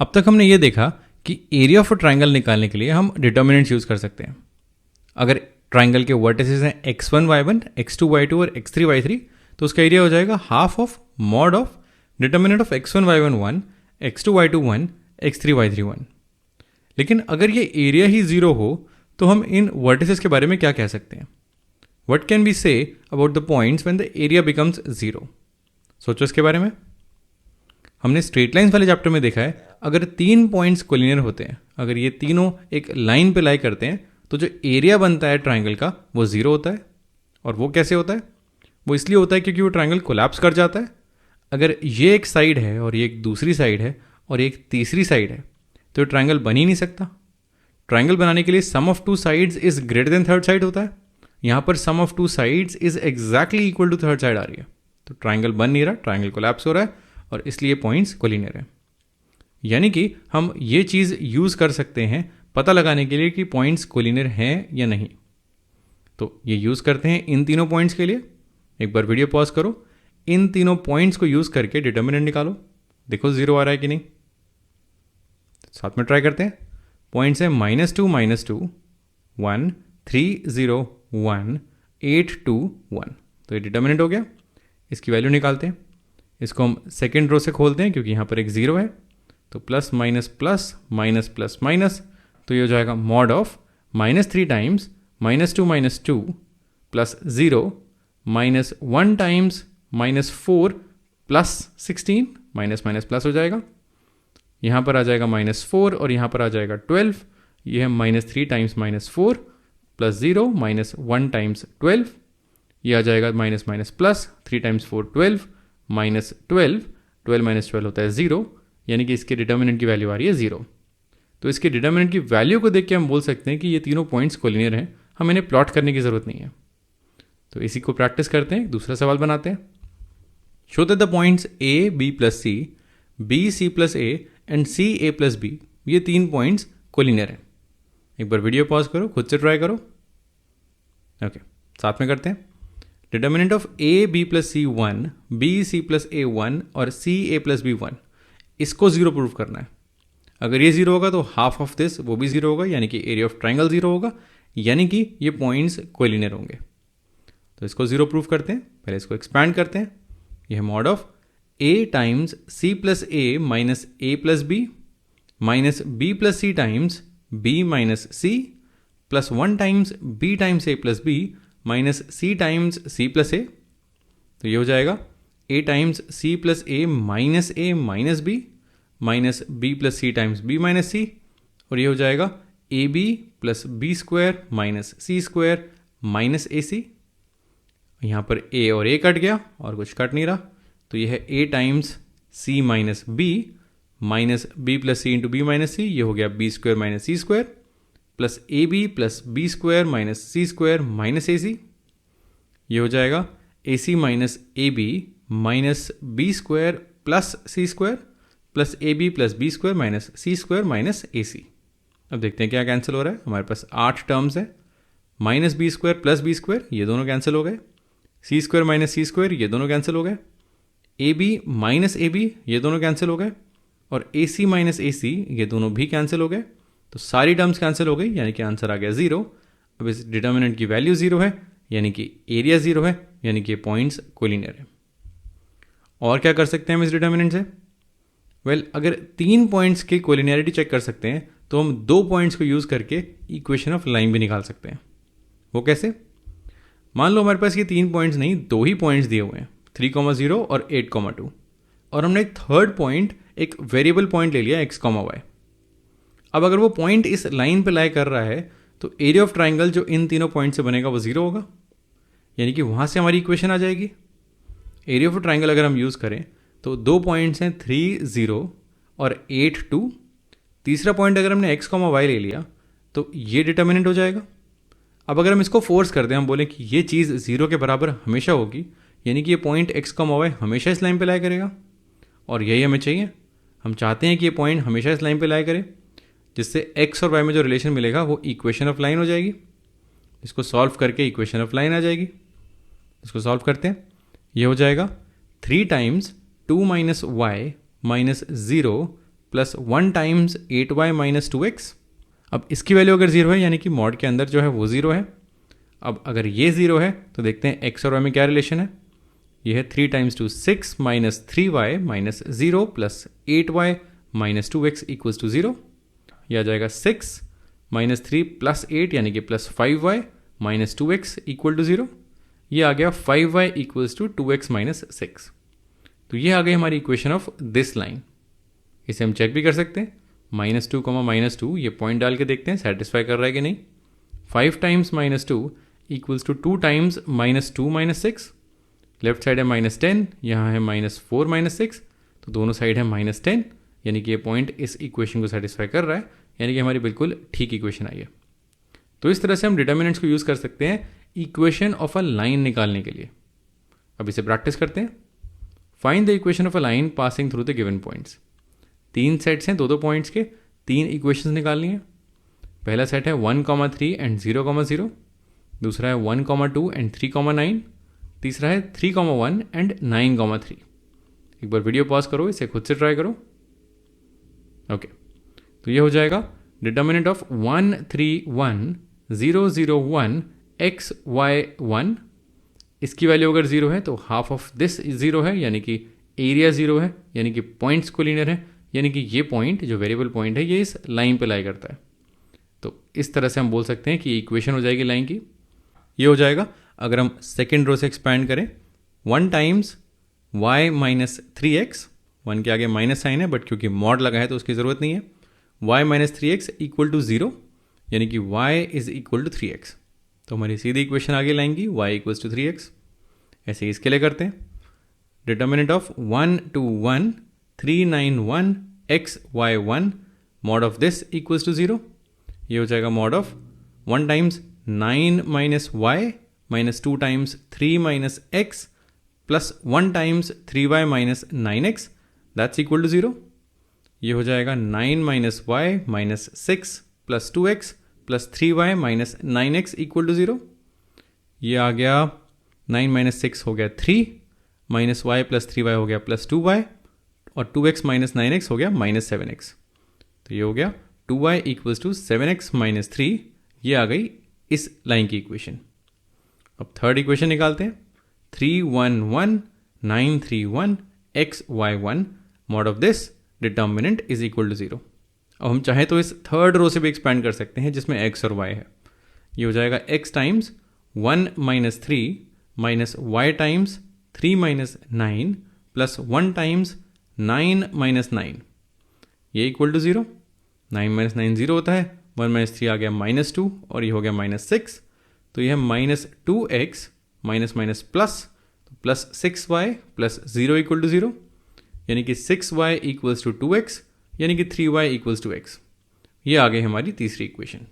अब तक हमने ये देखा कि एरिया ऑफ अ ट्राइंगल निकालने के लिए हम डिटर्मिनेंट्स यूज़ कर सकते हैं। अगर ट्राइंगल के वर्टिसेस हैं x1 y1, x2 y2 और x3 y3, तो उसका एरिया हो जाएगा half of mod of determinant of x1 y1 1, x2 y2 1, x3 y3 1। लेकिन अगर ये एरिया ही ज़ीरो हो तो हम इन वर्टिसेस के बारे में क्या कह सकते हैं? What can we say about the points when the area becomes zero? सोचो इसके बारे में। हमने स्ट्रेट लाइंस वाले चैप्टर में देखा है, अगर 3 पॉइंट्स कोलिनियर होते हैं, अगर ये तीनों एक लाइन पे लाई करते हैं, तो जो एरिया बनता है ट्राइंगल का वो ज़ीरो होता है। और वो कैसे होता है? वो इसलिए होता है क्योंकि वो ट्राइंगल कोलैप्स कर जाता है। अगर ये एक साइड है और ये एक दूसरी साइड है और ये एक तीसरी साइड है, तो ट्राइंगल बन ही नहीं सकता। ट्राइंगल बनाने के लिए sum of two sides is greater than third side होता है। यहाँ पर sum of two sides is exactly equal to third side आ रही है, तो ट्राइंगल बन नहीं रहा, ट्राइंगल कोलैप्स हो रहा है और इसलिए पॉइंट्स कोलिनियर है। यानी कि हम ये चीज़ यूज़ कर सकते हैं पता लगाने के लिए कि पॉइंट्स कोलिनियर हैं या नहीं। तो ये यूज़ करते हैं इन तीनों पॉइंट्स के लिए। एक बार वीडियो पॉज करो, इन तीनों पॉइंट्स को यूज़ करके डिटर्मिनेंट निकालो, देखो ज़ीरो आ रहा है कि नहीं। साथ में ट्राई करते हैं। पॉइंट्स है -2 -2, 1 3 0 1 8 2 1, तो ये डिटर्मिनेंट हो गया। इसकी वैल्यू निकालते हैं। इसको हम सेकेंड रो से खोलते हैं क्योंकि यहाँ पर एक ज़ीरो है, तो plus minus plus minus plus minus, तो ये हो जाएगा mod of -3 times -2 plus 0 -1 times -4 plus 16, minus minus plus हो जाएगा। यहाँ पर आ जाएगा -4 और यहाँ पर आ जाएगा 12। ये है -3 टाइम्स -4 प्लस 0 -1 टाइम्स 12, ये आ जाएगा minus minus plus 3 times 4 12 minus 12, 12 minus 12 होता है 0, यानी कि इसके डिटर्मिनेंट की वैल्यू आ रही है 0। तो इसके डिटर्मिनेंट की वैल्यू को देख के हम बोल सकते हैं कि ये तीनों पॉइंट्स कोलिनियर हैं, हम इन्हें प्लॉट करने की ज़रूरत नहीं है। तो इसी को प्रैक्टिस करते हैं, दूसरा सवाल बनाते हैं। Show that the points A B plus C, B C plus A and C A plus B, ये 3 पॉइंट्स कोलिनियर हैं। एक बार वीडियो पॉज करो, खुद से ट्राई करो। ओके, साथ में करते हैं। Determinant of A B plus C 1, B C plus A 1 और C A प्लस B 1, इसको ज़ीरो प्रूव करना है। अगर ये ज़ीरो होगा तो हाफ ऑफ दिस वो भी ज़ीरो होगा, यानी कि एरिया ऑफ ट्राइंगल ज़ीरो होगा, यानी कि ये पॉइंट्स कोलिनियर होंगे। तो इसको ज़ीरो प्रूव करते हैं। पहले इसको एक्सपैंड करते हैं। यह है mod of A times C plus A minus A plus B minus B plus C times B minus C plus 1 times B times A plus B minus C times C plus A। तो ये हो जाएगा A times C plus A minus B minus B plus C times B minus C, और ये हो जाएगा AB plus B square minus C square minus AC। यहाँ पर A और A कट गया और कुछ कट नहीं रहा, तो ये है A times C minus B minus B plus C into B minus C, ये हो गया B square minus C square plus AB plus B square minus C square minus AC। ये हो जाएगा AC minus AB minus B square plus C square plus AB plus B square minus C square minus AC। अब देखते हैं क्या cancel हो रहा है। हमारे पास 8 टर्म्स है। Minus B square plus B square, ये दोनों कैंसिल हो गए। C square minus C square, ये दोनों कैंसिल हो गए। AB माइनस AB, ये दोनों कैंसिल हो गए। और AC माइनस AC, ये दोनों भी कैंसिल हो गए। तो सारी टर्म्स कैंसिल हो गई, यानी कि आंसर आ गया 0। अब इस डिटर्मिनेंट की वैल्यू 0 है, यानी कि एरिया 0 है, यानी कि पॉइंट्स कोलिनियर है। और क्या कर सकते हैं हम इस डिटर्मिनेंट से? वेल, अगर 3 पॉइंट्स की कोलिनियरिटी चेक कर सकते हैं तो हम 2 पॉइंट्स को यूज़ करके इक्वेशन ऑफ लाइन भी निकाल सकते हैं। वो कैसे? मान लो हमारे पास ये 3 पॉइंट्स नहीं, 2 ही पॉइंट्स दिए हुए हैं, 3,0 और 8,2, और हमने एक थर्ड पॉइंट, एक वेरिएबल पॉइंट ले लिया x,y। अब अगर वो पॉइंट इस लाइन पे लाई कर रहा है तो एरिया ऑफ ट्राइंगल जो इन तीनों पॉइंट से बनेगा वो 0 होगा, यानी कि वहाँ से हमारी इक्वेशन आ जाएगी। एरिया ऑफ ट्राइंगल अगर हम यूज़ करें तो 2 पॉइंट्स हैं 3 0 और 8 2। तीसरा पॉइंट अगर हमने x,y ले लिया तो ये डिटर्मिनेंट हो जाएगा। अब अगर हम इसको फोर्स कर दें, हम बोलें कि ये चीज़ 0 के बराबर हमेशा होगी, यानी कि ये पॉइंट x,y हमेशा इस लाइन पे लाई करेगा, और यही हमें चाहिए। हम चाहते हैं कि ये पॉइंट हमेशा इस लाइन पे लाई करे, जिससे x और y में जो रिलेशन मिलेगा वो इक्वेशन ऑफ लाइन हो जाएगी। इसको सॉल्व करके इक्वेशन ऑफ लाइन आ जाएगी। इसको सॉल्व करते हैं। ये हो जाएगा 3 times 2 minus y minus 0 plus 1 times 8y minus 2x। अब इसकी वैल्यू अगर 0 है यानी कि मॉड के अंदर जो है वो 0 है। अब अगर ये 0 है तो देखते हैं x और y में क्या रिलेशन है। ये है 3 times 2 6 minus 3y minus 0 plus 8y minus 2x equals to 0। यह आ जाएगा 6 माइनस 3 प्लस 8 यानी कि plus 5y minus 2x equal to 0। ये आ गया 5y equals to 2x minus 6। तो ये आ गई हमारी इक्वेशन ऑफ दिस लाइन। इसे हम चेक भी कर सकते हैं, -2, ये पॉइंट डाल के देखते हैं सेटिस्फाई कर रहा है कि नहीं। 5 times -2 equals to 2 times -2 minus 6। Left side है -10, यहाँ है -4 माइनस 6, तो दोनों साइड है -10, यानी कि ये पॉइंट इस इक्वेशन को सेटिस्फाई कर रहा है, यानी कि हमारी बिल्कुल ठीक इक्वेशन आई है। तो इस तरह से हम डिटर्मिनेंट्स को यूज़ कर सकते हैं इक्वेशन ऑफ अ लाइन निकालने के लिए। अब इसे प्रैक्टिस करते हैं। Find the equation of a line passing through the given points. 3 sets हैं 2-2 पॉइंट्स के, 3 इक्वेशंस निकालनी है। पहला सेट है 1,3 एंड 0,0, दूसरा है 1,2 एंड 3,9, तीसरा है 3,1 एंड 9,3। एक बार वीडियो पॉज करो, इसे खुद से ट्राई करो। ओके, तो ये हो जाएगा डिटर्मिनेंट ऑफ 1, 3, 1, 0, 0, 1 x, y, 1। इसकी वैल्यू अगर 0 है तो हाफ ऑफ दिस 0 है, यानी कि एरिया 0 है, यानी कि पॉइंट्स कोलिनियर है, यानी कि ये पॉइंट जो वेरिएबल पॉइंट है ये इस लाइन पे लाई करता है। तो इस तरह से हम बोल सकते हैं कि इक्वेशन हो जाएगी लाइन की। ये हो जाएगा अगर हम सेकेंड रो से एक्सपैंड करें, 1 टाइम्स y माइनस 3x, 1 के आगे माइनस साइन है बट क्योंकि मॉड लगा है तो उसकी ज़रूरत नहीं है, y minus 3x equal to 0, यानी कि y is equal to 3x। तो हमारी सीधी इक्वेशन आगे लाएंगी y इक्वल्स टू 3x। ऐसे ही इसके लिए करते हैं, determinant of 1, 2, 1, 3, 9, 1 x, y, 1 mod of this equals to 0। ये हो जाएगा mod of 1 times 9 minus y minus 2 times 3 minus x plus 1 times 3y minus 9x, that's equal to 0। ये हो जाएगा 9 minus y minus 6 plus 2x plus 3y minus 9x equal to 0। ये आ गया 9 minus 6 हो गया 3, माइनस y प्लस 3y हो गया plus 2y, और 2x माइनस 9x हो गया माइनस 7x। तो ये हो गया 2y equals to 7x minus 3। ये आ गई इस लाइन की इक्वेशन। अब थर्ड इक्वेशन निकालते हैं, 3, 1, 1, 9, 3, 1 x, y, 1 mod of this determinant is equal to 0। अब हम चाहें तो इस थर्ड रो से भी एक्सपैंड कर सकते हैं जिसमें x और y है। ये हो जाएगा x times 1 minus 3 minus y times 3 minus 9 plus 1 times 9 minus 9, ये इक्वल टू 0। 9 माइनस 9 0 होता है, 1 माइनस 3 आ गया -2 और ये हो गया -6। तो ये है -2x माइनस माइनस प्लस, तो plus 6y plus 0 equal to 0, यानी कि 6y इक्वल्स टू 2x, यानी कि 3y इक्वल्स टू x। ये आ गई हमारी तीसरी इक्वेशन।